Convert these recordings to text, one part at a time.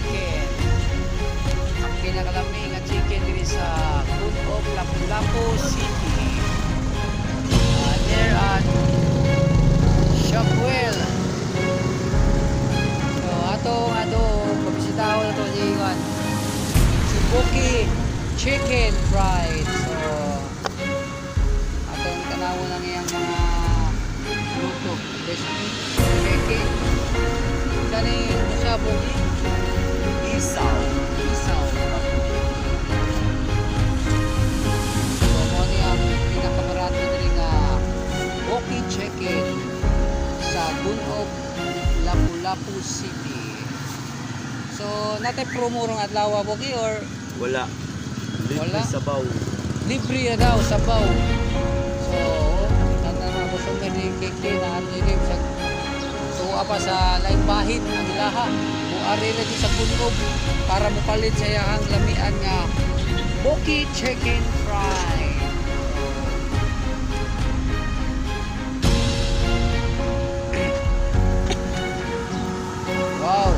Chicken. Ang pinakalamig nga chicken diri sa Bunok, Lapu-Lapu City. There at Shopwell. So ato pabisitaw na to si Boki Chicken Fried. So atong tanawon ang iyang mga luto. Chicken. Kani siya Boki isaw. So mo ni ang pinakabarato diri nga Boki Chicken sa Bunok, Lapu-Lapu City. So natay promo rong adlaw Boki or Wala. Libre sabaw. Libre na daw sabaw. So tanda na ko sa ni keke na ano ini sa so apa sa laing bahid ang ilaha mo ari ra sa Bunok para mopalit sa iyang lamian nga Boki Chicken Fry. Wow.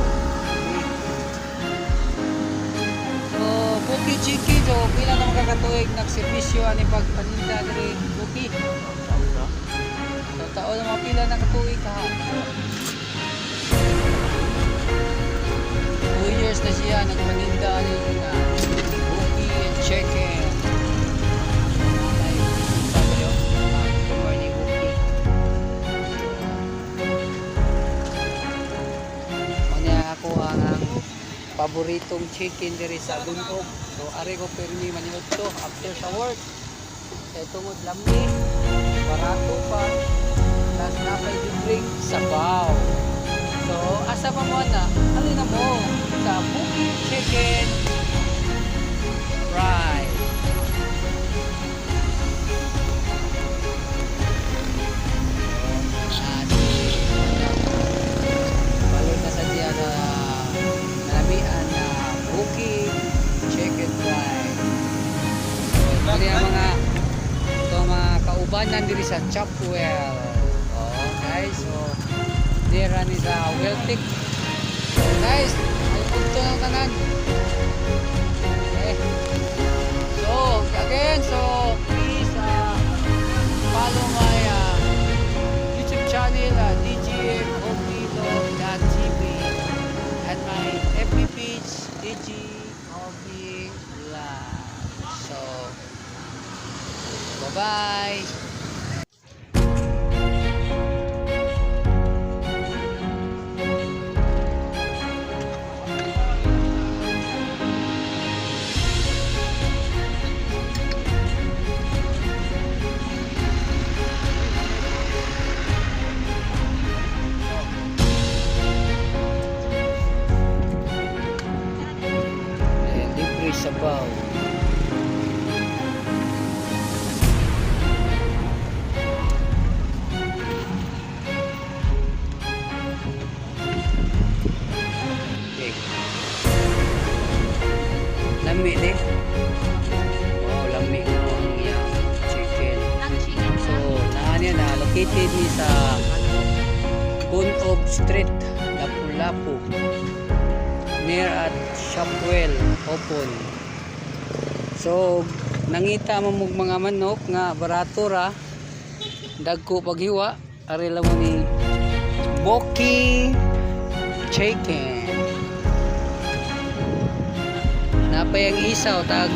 So, Boki Chicken, so pila na makakatuig nagservisyo ani pagpaninda diri Boki. So, taon na mapila na katuig ha. 2 years na siya nagpaninda ani nga Boki Chicken. Paboritong chicken diri sa Bunok. So ari ko permi maniud to after sa work. Kay tungod lamni, barato pa. Plus napay libreng sabaw. So asa pa mo na? Ano na mo sa Boki Chicken Fry. Balik na sa diya na namian na Boki Chicken Fry. So, ito yung mga kaubanan diri sa Chopwell. Oh, guys, so dira ni sa Weltic. So, guys, ang punto ng tanan. Okay. So, again, so please follow my YouTube channel, djhobby.tv, and my FB page, DG Hobby Vlog. So, bye-bye! Sabaw. Okay. Lami din. Wow, lami ko ang iyang chicken. So, naan yan na located ni sa Bunok Street, Lapu-Lapu, near at Shopwell open. So nangita mo mga manok nga barato ra dagko paghiwa ari lang mo ni Boki Chicken. Napay ang isaw tag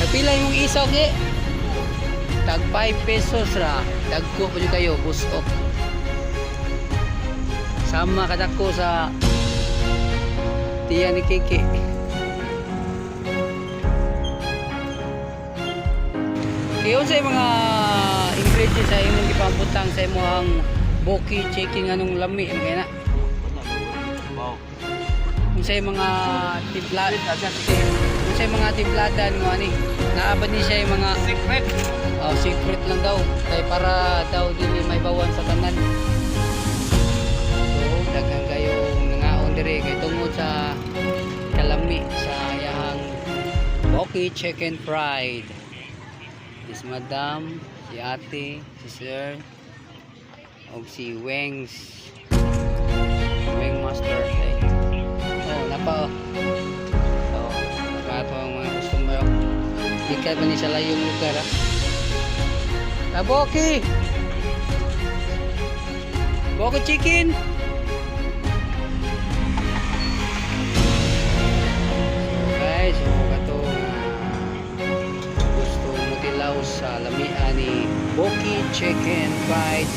kapila yung isaw gi tag 5 pesos ra dagko pa kayo busok sama kadako sa tiyan ni Kiki. Kaya sa mga ingredients sa imong ipabutang sa imong Boki Chicken nganong lami kaya na. Kung sa mga timpla, kung sa mga timpladan mo ani, naabad ni siya yung mga secret. Oh, secret lang daw kay para daw dili may bawan sa tanan. So daghang kayong nangaon diri kay tungod sa kalami sa yahang Boki Chicken Fried. Is Madam, si Ate, si Sir, o si Weng Master. Oh, napa oh. So, napa ang mga customer. Ikat man ni sa layong lugar ha. Kaboki! Boko chicken! Guys, so kato gusto mo tilaw sa lamian ni Boki Chicken Fried.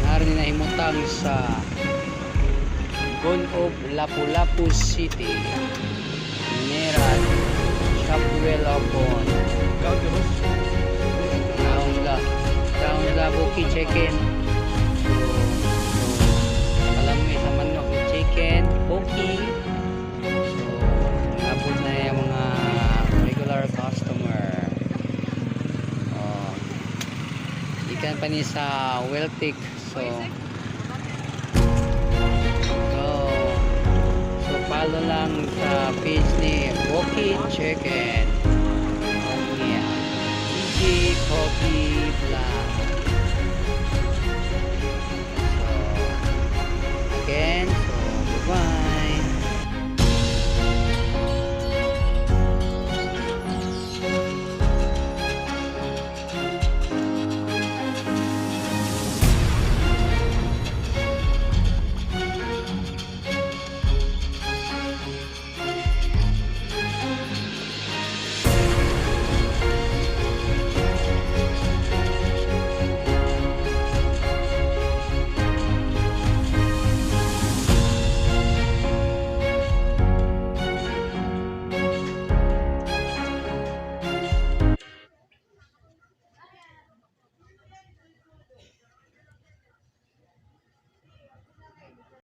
Naroon na himutang sa Gonob, Lapu-Lapu City. Meran, Shopwell upon. Kaunla Boki Chicken. So alam mo sa manok chicken, Boki. So nabot na yung mga regular customer. Ikan pa ni sa Weltic. So follow lang sa page ni Boki Chicken. Yeah. DJ Coffee Vlog.